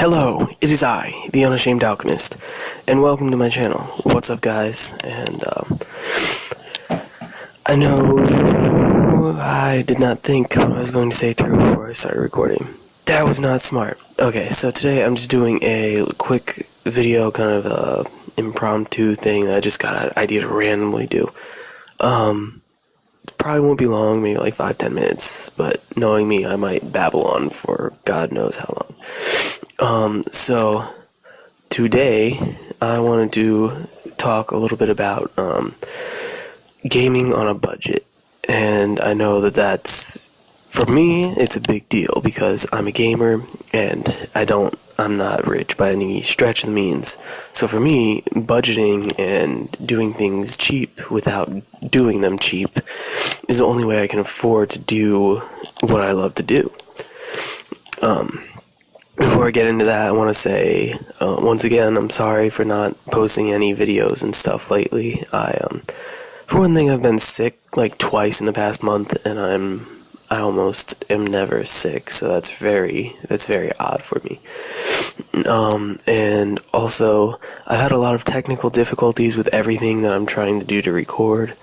Hello, it is I, The Unashamed Alchemist, and welcome to my channel. What's up, guys? And, I know I did not think what I was going to say through before I started recording. That was not smart. Okay, so today I'm just doing a quick video, kind of impromptu thing that I just got an idea to randomly do. It probably won't be long, maybe like 5-10 minutes, but knowing me, I might babble on for God knows how long. So today I wanted to talk a little bit about gaming on a budget, and I know that's, for me, it's a big deal because I'm a gamer and I'm not rich by any stretch of the means. So for me, budgeting and doing things cheap without doing them cheap is the only way I can afford to do what I love to do. Before I get into that, I want to say, once again, I'm sorry for not posting any videos and stuff lately. For one thing, I've been sick like twice in the past month, and I almost am never sick, so that's very odd for me. And also, I've had a lot of technical difficulties with everything that I'm trying to do to record.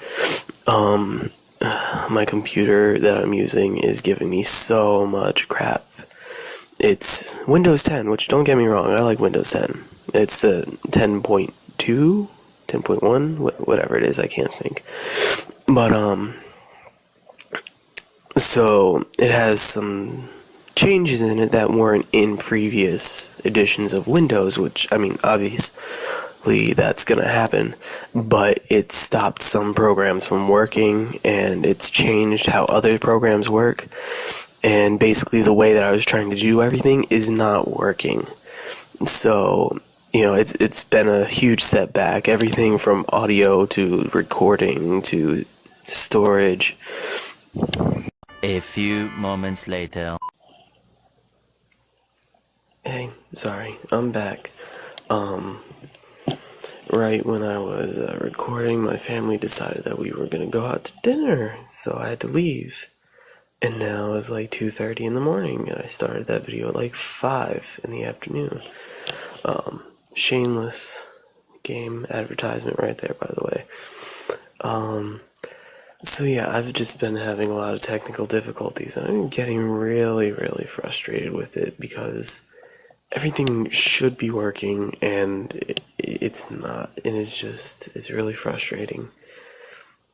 My computer that I'm using is giving me so much crap. It's Windows 10, which, don't get me wrong, I like Windows 10. It's the 10.2, 10.1, whatever it is, I can't think. But, so it has some changes in it that weren't in previous editions of Windows, which, I mean, obviously that's gonna happen, but it stopped some programs from working, and it's changed how other programs work. And basically the way that I was trying to do everything is not working. So, it's been a huge setback. Everything from audio to recording to storage. A few moments later. Hey, sorry, I'm back. Right when I was recording, my family decided that we were gonna go out to dinner, so I had to leave. And now it's like 2:30 in the morning, and I started that video at like 5 in the afternoon. Shameless game advertisement right there, by the way. So yeah, I've just been having a lot of technical difficulties, and I'm getting really, really frustrated with it because everything should be working, and it's not, and it's really frustrating.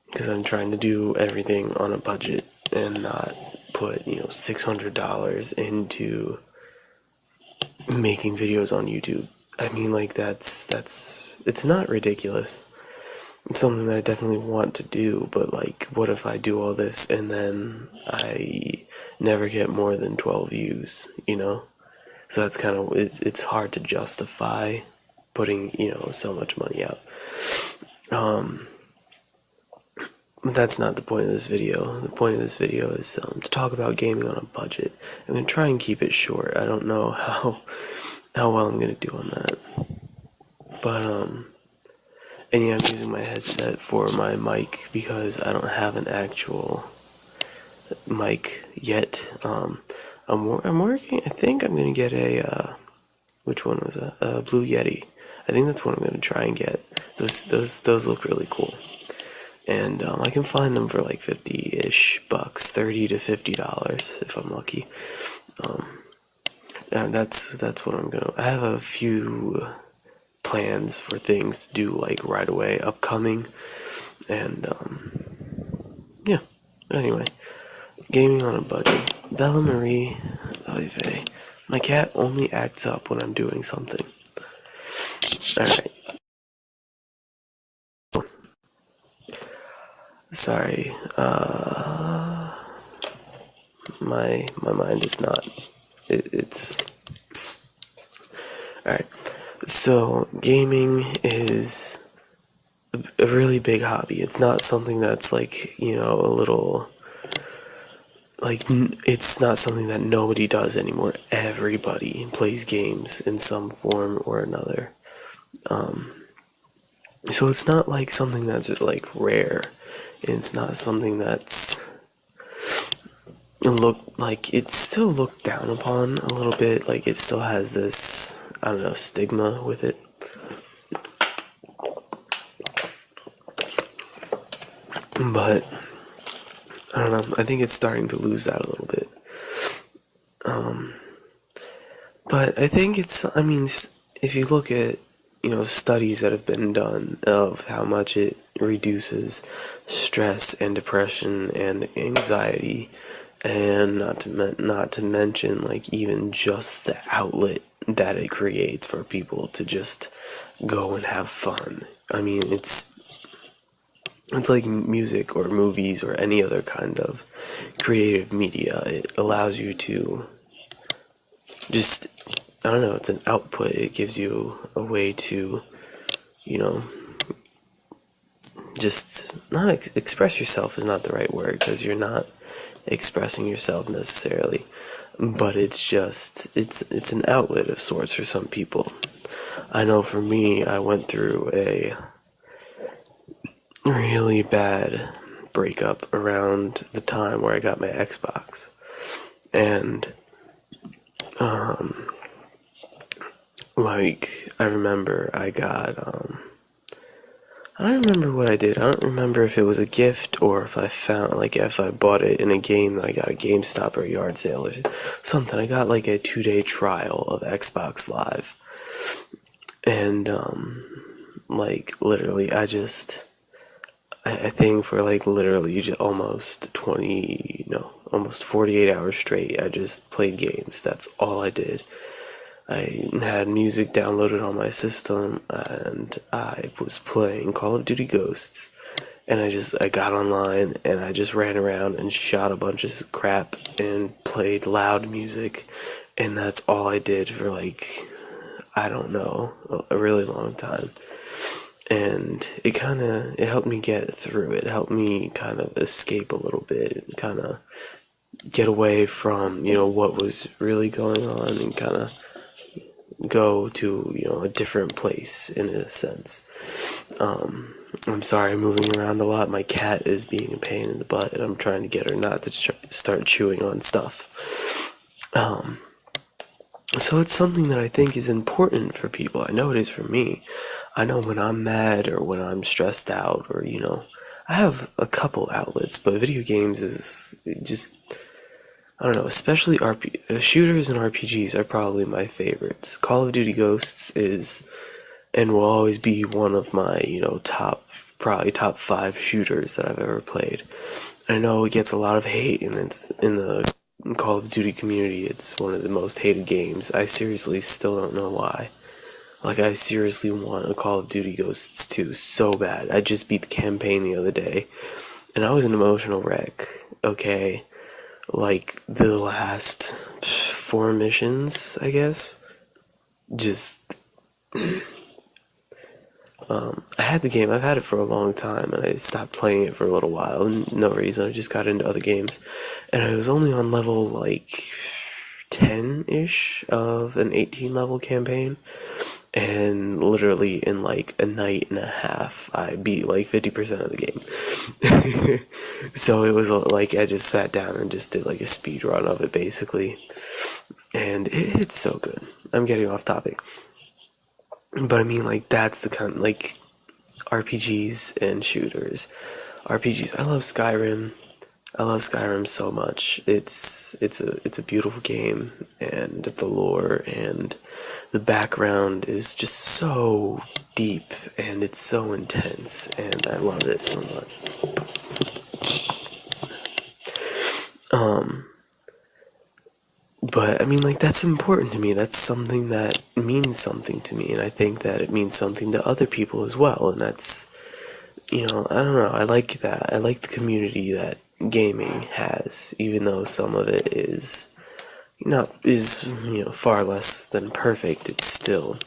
Because I'm trying to do everything on a budget and not put, $600 into making videos on YouTube. I mean, like, it's not ridiculous. It's something that I definitely want to do, but, like, what if I do all this and then I never get more than 12 views, So that's kind of, it's hard to justify putting, so much money out. But that's not the point of this video. The point of this video is to talk about gaming on a budget. I'm going to try and keep it short. I don't know how well I'm going to do on that. But, and yeah, I'm using my headset for my mic because I don't have an actual mic yet. I'm working, I think I'm going to get which one was it? A Blue Yeti. I think that's what I'm going to try and get. Those look really cool. And I can find them for like 50-ish bucks, $30 to $50 if I'm lucky. And that's what I'm gonna. I have a few plans for things to do like right away, upcoming, and yeah. Anyway, gaming on a budget. Bella Marie, Olive. My cat only acts up when I'm doing something. All right. Sorry, my mind is not, it's alright. So, gaming is a really big hobby. It's not something that's like, a little, like, it's not something that nobody does anymore. Everybody plays games in some form or another. So it's not like something that's like rare. It's not something that's, it's still looked down upon a little bit. Like, it still has this, I don't know, stigma with it. But I don't know. I think it's starting to lose that a little bit. But I think I mean, if you look at, studies that have been done of how much it reduces stress and depression and anxiety, and not to mention, like, even just the outlet that it creates for people to just go and have fun. I mean, it's like music or movies or any other kind of creative media. It allows you to just, I don't know, it's an output. It gives you a way to, you know, just not express yourself is not the right word, because you're not expressing yourself necessarily, but it's an outlet of sorts for some people. I know for me, I went through a really bad breakup around the time where I got my Xbox, and I remember I don't remember what I did. I don't remember if it was a gift or if if I bought it in a game that I got at GameStop or a yard sale or something. I got like a 2-day trial of Xbox Live. And, literally, I think for like literally just almost 48 hours straight, I just played games. That's all I did. I had music downloaded on my system, and I was playing Call of Duty Ghosts, and I got online, and I just ran around and shot a bunch of crap and played loud music, and that's all I did for like, I don't know, a really long time. And it helped me get through it. It helped me kind of escape a little bit and kind of get away from, what was really going on, and kind of go to, a different place in a sense. I'm sorry, I'm moving around a lot. My cat is being a pain in the butt, and I'm trying to get her not to start chewing on stuff. So it's something that I think is important for people. I know it is for me. I know when I'm mad or when I'm stressed out, or, I have a couple outlets, but video games is just, I don't know, especially shooters and RPGs are probably my favorites. Call of Duty Ghosts is and will always be one of my, probably top 5 shooters that I've ever played. I know it gets a lot of hate, and it's in the Call of Duty community, it's one of the most hated games. I seriously still don't know why. Like, I seriously want a Call of Duty Ghosts 2 so bad. I just beat the campaign the other day, and I was an emotional wreck, okay? Like, the last 4 missions, I guess, just... I had the game, I've had it for a long time, and I stopped playing it for a little while, and no reason, I just got into other games, and I was only on level, like, 10-ish of an 18-level campaign, and literally in, like, a night and a half, I beat, like, 50% of the game. So it was, like, I just sat down and just did, like, a speed run of it, basically, and it's so good. I'm getting off topic. But I mean, like, that's the kind, like, RPGs and shooters. RPGs, I love Skyrim. I love Skyrim so much. It's a beautiful game, and the lore and the background is just so deep, and it's so intense, and I love it so much. But I mean, like, that's important to me. That's something that means something to me, and I think that it means something to other people as well. And that's, I don't know. I like that. I like the community that gaming has, even though some of it is far less than perfect. It's still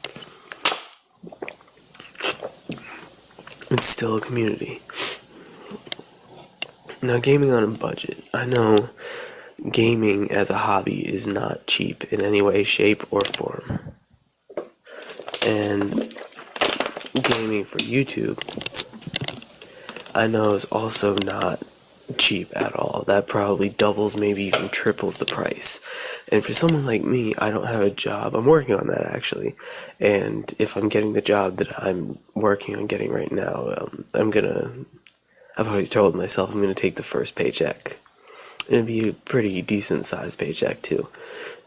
a community. Now, gaming on a budget. I know gaming as a hobby is not cheap in any way, shape, or form. And gaming for YouTube, I know, is also not cheap at all. That probably doubles, maybe even triples the price. And for someone like me, I don't have a job. I'm working on that actually. And if I'm getting the job that I'm working on getting right now, I've always told myself I'm gonna take the first paycheck. It'll be a pretty decent sized paycheck too.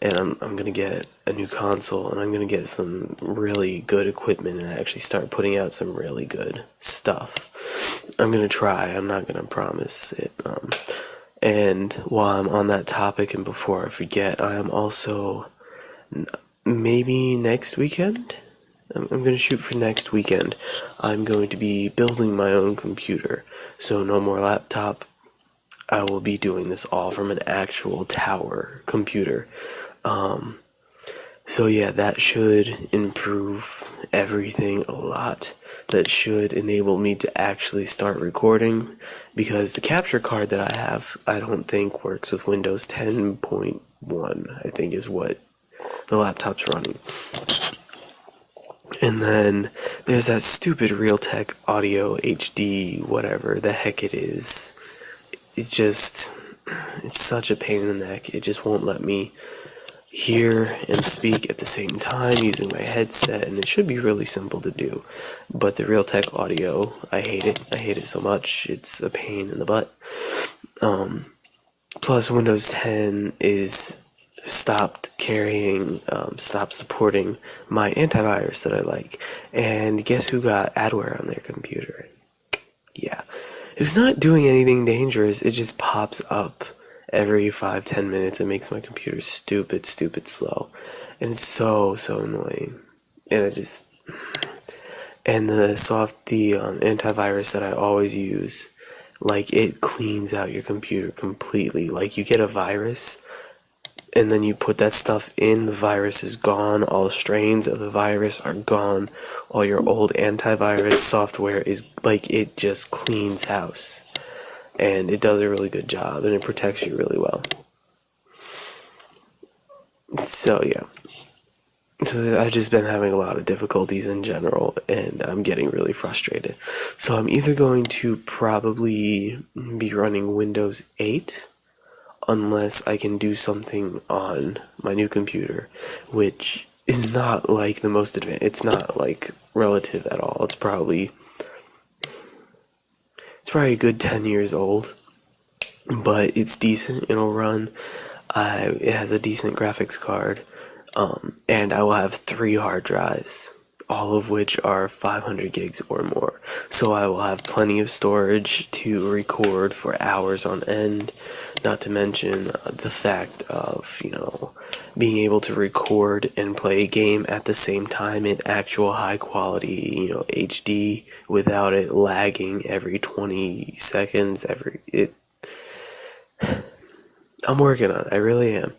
And I'm gonna get a new console, and I'm gonna get some really good equipment and actually start putting out some really good stuff. I'm gonna try. I'm not gonna promise it. And while I'm on that topic, and before I forget, I am also maybe next weekend. I'm gonna shoot for next weekend. I'm going to be building my own computer, so no more laptop. I will be doing this all from an actual tower computer. So yeah, that should improve everything a lot. That should enable me to actually start recording, because the capture card that I have, I don't think works with Windows 10.1, I think is what the laptop's running. And then there's that stupid Realtek Audio HD, whatever the heck it is. It's such a pain in the neck. It just won't let me hear and speak at the same time using my headset, and it should be really simple to do. But the Realtek Audio, I hate it. I hate it so much. It's a pain in the butt. Plus, Windows 10 is stopped supporting my antivirus that I like. And guess who got adware on their computer? Yeah. It's not doing anything dangerous, it just pops up every 5-10 minutes. It makes my computer stupid slow. And it's so annoying. And the antivirus that I always use, like, it cleans out your computer completely. Like, you get a virus, and then you put that stuff in, the virus is gone, all the strains of the virus are gone, all your old antivirus software is, like, it just cleans house. And it does a really good job, and it protects you really well. So yeah. So I've just been having a lot of difficulties in general, and I'm getting really frustrated. So I'm either going to probably be running Windows 8, unless I can do something on my new computer, which is not like the most advanced. It's not like relative at all. It's probably a good 10 years old, but it's decent. It'll run. It has a decent graphics card, and I will have 3 hard drives, all of which are 500 gigs or more. So I will have plenty of storage to record for hours on end, not to mention the fact of, being able to record and play a game at the same time in actual high quality, HD, without it lagging every 20 seconds, I'm working on it, I really am.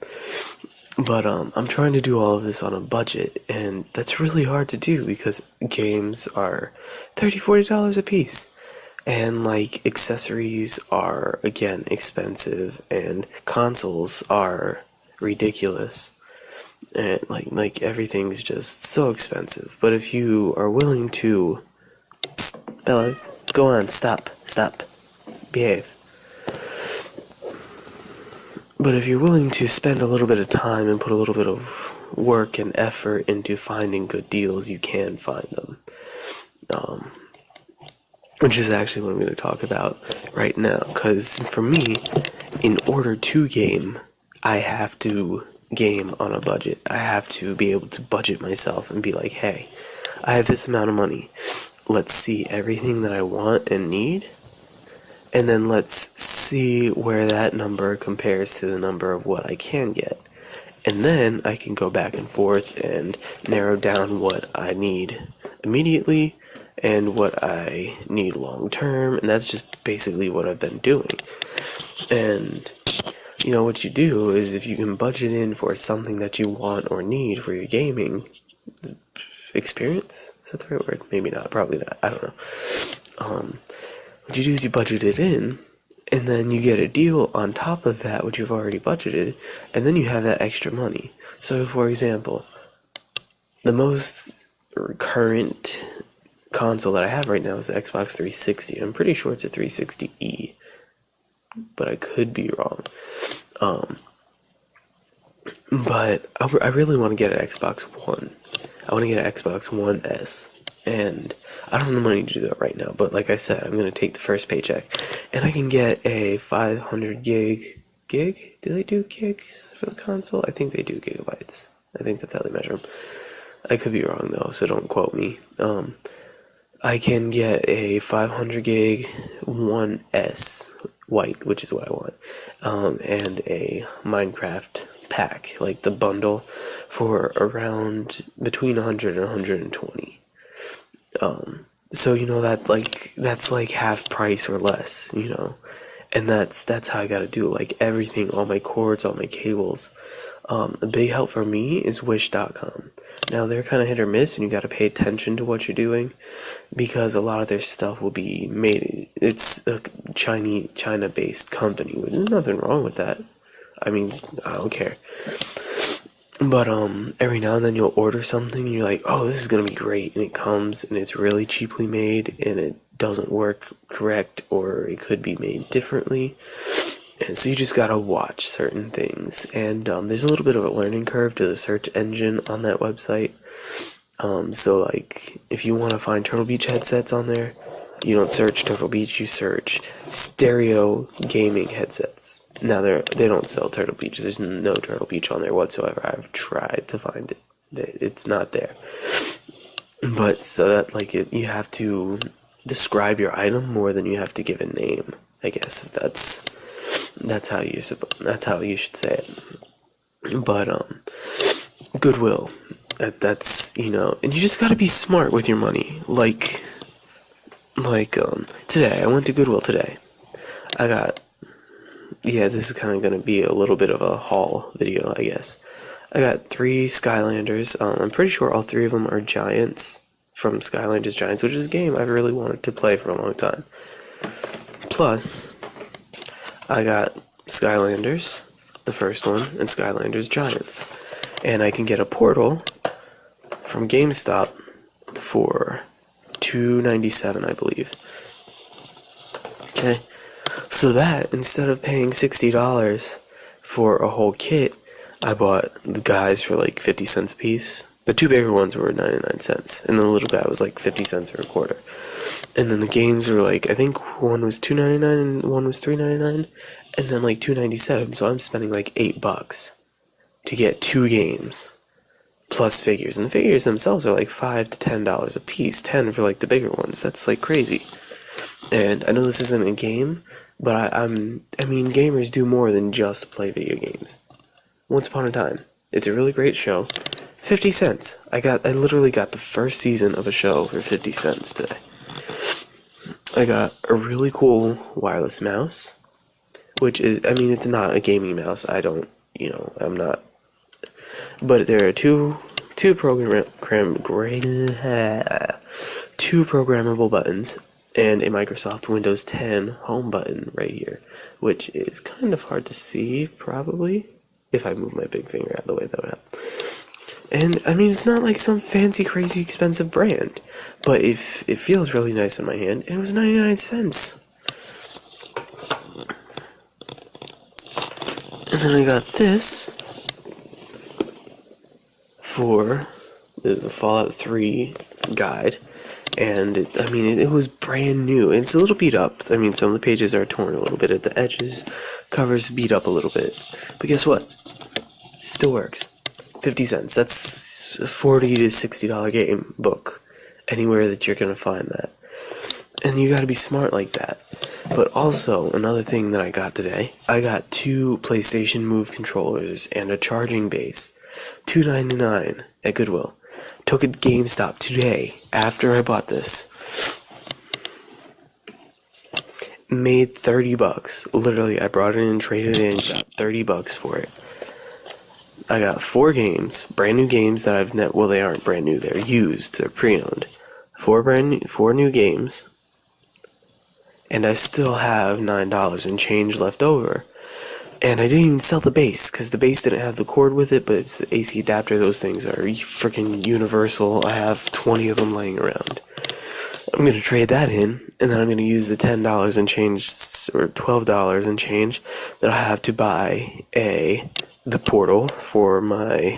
But I'm trying to do all of this on a budget, and that's really hard to do because games are $30-$40 a piece. And like accessories are again expensive, and consoles are ridiculous. And like everything's just so expensive. But if you are willing to, Psst, Bella, go on, stop, behave. But if you're willing to spend a little bit of time and put a little bit of work and effort into finding good deals, you can find them. Which is actually what I'm going to talk about right now. Because for me, in order to game, I have to game on a budget. I have to be able to budget myself and be like, hey, I have this amount of money. Let's see everything that I want and need, and then let's see where that number compares to the number of what I can get. And then I can go back and forth and narrow down what I need immediately and what I need long term, and that's just basically what I've been doing. And what you do is, if you can budget in for something that you want or need for your gaming experience, is that the right word? Maybe not, probably not, I don't know. What you do is you budget it in, and then you get a deal on top of that, which you've already budgeted, and then you have that extra money. So, for example, the most current console that I have right now is the Xbox 360. I'm pretty sure it's a 360E. but I could be wrong. But I really want to get an Xbox One. I want to get an Xbox One S, and I don't have the money to do that right now. But like I said, I'm gonna take the first paycheck, and I can get a 500 gig. Do they do gigs for the console? I think they do gigabytes. I think that's how they measure them. I could be wrong though, so don't quote me. I can get a 500 gig One S white, which is what I want, and a Minecraft pack, like the bundle, for around between 100 and 120. So that's like half price or less, and that's how I gotta do it. Like everything, all my cords, all my cables. A big help for me is Wish.com. Now they're kind of hit or miss, and you got to pay attention to what you're doing, because a lot of their stuff will be made. It's a China-based company. There's nothing wrong with that. I mean, I don't care. But every now and then you'll order something, and you're like, oh, this is gonna be great, and it comes, and it's really cheaply made, and it doesn't work correct, or it could be made differently. And so you just gotta watch certain things, and there's a little bit of a learning curve to the search engine on that website. So like, if you want to find Turtle Beach headsets on there, you don't search Turtle Beach, you search stereo gaming headsets. Now they don't sell Turtle Beach. There's no Turtle Beach on there whatsoever. I've tried to find it. It's not there. But so that you have to describe your item more than you have to give a name, I guess, if that's how you should say it. But Goodwill, that's and you just gotta be smart with your money. Like today I went to Goodwill today. This is kind of gonna be a little bit of a haul video, I guess. I got 3 Skylanders. I'm pretty sure all 3 of them are Giants from Skylanders Giants, which is a game I've really wanted to play for a long time. Plus, I got Skylanders, the first one, and Skylanders Giants. And I can get a portal from GameStop for $2.97, I believe. Okay, so that, instead of paying $60 for a whole kit, I bought the guys for like 50 cents a piece. The 2 bigger ones were 99 cents, and the little guy was like 50 cents or a quarter. And then the games were like, I think one was $2.99 and one was $3.99, and then like $2.97. So I'm spending like $8 to get 2 games plus figures, and the figures themselves are like $5 to $10 a piece. 10 for like the bigger ones. That's like crazy. And I know this isn't a game, but I mean, gamers do more than just play video games. Once Upon a Time, it's a really great show. 50 cents. I literally got the first season of a show for 50 cents today. I got a really cool wireless mouse, which is, it's not a gaming mouse. I'm not. But there are two programmable buttons and a Microsoft Windows 10 home button right here, which is kind of hard to see, probably. If I move my big finger out of the way, that would help. And, it's not like some fancy, crazy, expensive brand, but it feels really nice in my hand. It was 99 cents. And then I got this this is a Fallout 3 guide, and it was brand new. It's a little beat up. Some of the pages are torn a little bit at the edges, covers beat up a little bit, but guess what? Still works. 50 cents. That's a $40 to $60 game book anywhere that you're gonna find that. And you gotta be smart like that. But also, another thing that I got today, I got 2 PlayStation Move controllers and a charging base. $2.99 at Goodwill. Took it to GameStop today, after I bought this. Made $30. Literally, I brought it in, traded it in, got $30 for it. I got 4 games, brand new games that they aren't brand new, they're used, they're pre-owned. 4 new games, and I still have $9 and change left over. And I didn't even sell the base, because the base didn't have the cord with it, but it's the AC adapter. Those things are freaking universal. I have 20 of them laying around. I'm going to trade that in, and then I'm going to use the $10 and change, or $12 and change, that I have to buy the portal for my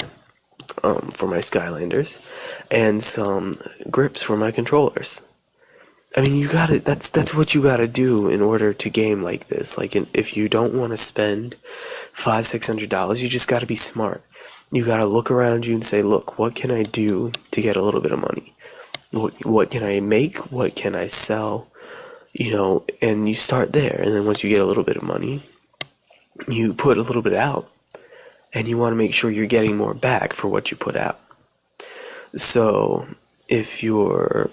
Skylanders, and some grips for my controllers. I mean, you gotta. That's what you gotta do in order to game like this. Like, if you don't want to spend $500-$600, you just gotta be smart. You gotta look around you and say, look, what can I do to get a little bit of money? What can I make? What can I sell? And you start there. And then once you get a little bit of money, you put a little bit out, and you want to make sure you're getting more back for what you put out. So if you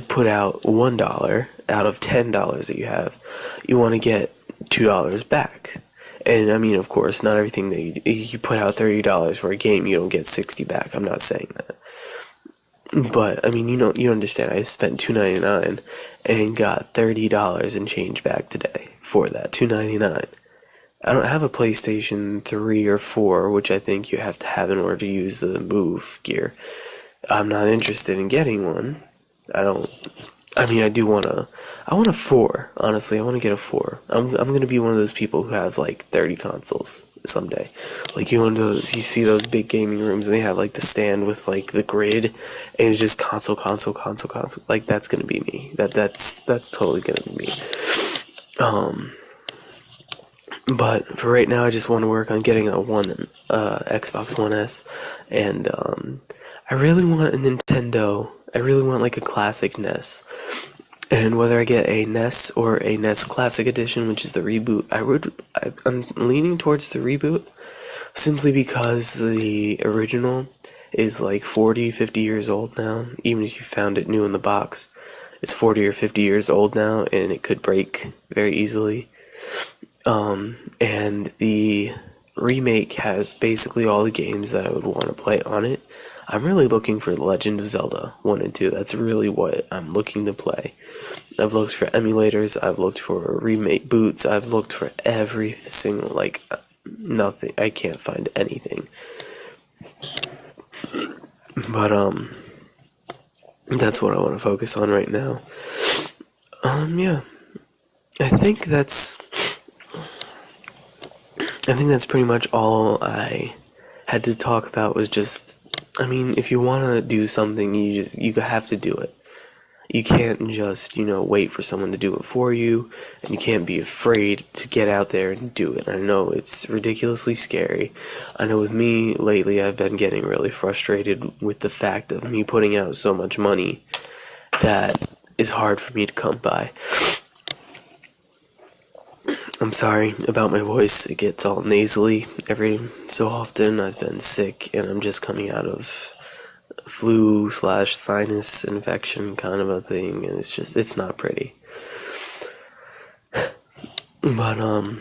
put out $1 out of $10 that you have, you want to get $2 back. And I mean, of course, not everything that you put out $30 for a game, you don't get 60 back. I'm not saying that. But I mean, you understand. I spent $2.99 and got $30 in change back today for that $2.99. I don't have a PlayStation 3 or 4, which I think you have to have in order to use the Move gear. I'm not interested in getting one. I want a 4, honestly. I want to get a 4. I'm going to be one of those people who has like 30 consoles someday. Like, you see those big gaming rooms, and they have like the stand with like the grid, and it's just console. Like, that's going to be me. That's totally going to be me. But for right now, I just want to work on getting a Xbox One S, and I really want a Nintendo. I really want like a classic NES, and whether I get a NES or a NES Classic Edition, which is the reboot, I'm leaning towards the reboot, simply because the original is like 40, 50 years old now. Even if you found it new in the box, it's 40 or 50 years old now, and it could break very easily. And the remake has basically all the games that I would want to play on it. I'm really looking for Legend of Zelda 1 and 2. That's really what I'm looking to play. I've looked for emulators, I've looked for remake boots, I've looked for every single, nothing. I can't find anything. But, that's what I want to focus on right now. Yeah. I think that's pretty much all I had to talk about. Was just, I mean, if you want to do something, you have to do it. You can't just, wait for someone to do it for you, and you can't be afraid to get out there and do it. I know it's ridiculously scary. I know with me lately, I've been getting really frustrated with the fact of me putting out so much money that is hard for me to come by. I'm sorry about my voice. It gets all nasally every so often. I've been sick, and I'm just coming out of flu/sinus infection kind of a thing, and it's not pretty. But I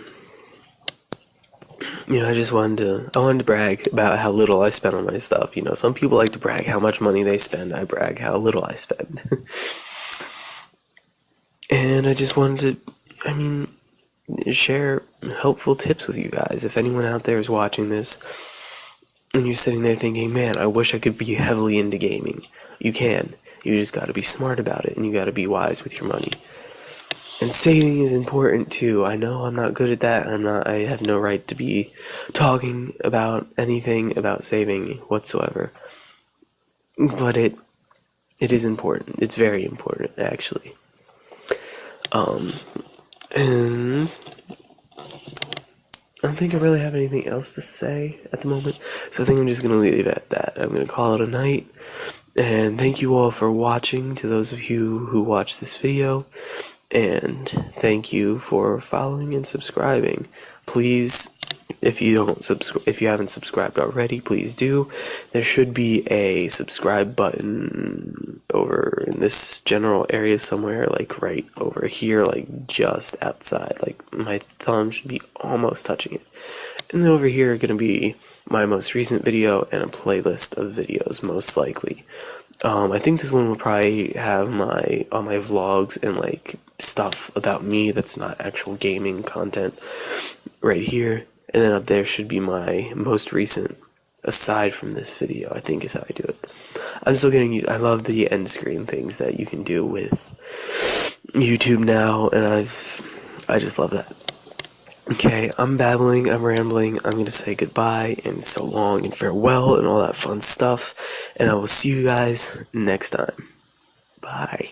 wanted to brag about how little I spend on my stuff. Some people like to brag how much money they spend. I brag how little I spend. And I just wanted to, share helpful tips with you guys. If anyone out there is watching this and you're sitting there thinking, man, I wish I could be heavily into gaming, you can. You just gotta be smart about it, and you gotta be wise with your money. And saving is important too. I know I'm not good at that. I have no right to be talking about anything about saving whatsoever. But it is important. It's very important, actually. And I don't think I really have anything else to say at the moment, so I think I'm just going to leave it at that. I'm going to call it a night, and thank you all for watching, to those of you who watched this video, and thank you for following and subscribing. Please, if you haven't subscribed already, please do. There should be a subscribe button over in this general area somewhere, like right over here, like just outside. Like, my thumb should be almost touching it. And then over here are going to be my most recent video and a playlist of videos, most likely. I think this one will probably have all my vlogs and like stuff about me that's not actual gaming content right here. And then up there should be my most recent aside from this video, I think is how I do it. I'm still getting used. I love the end screen things that you can do with YouTube now, and I just love that. Okay, I'm babbling, I'm rambling, I'm gonna say goodbye and so long and farewell and all that fun stuff, and I will see you guys next time. Bye.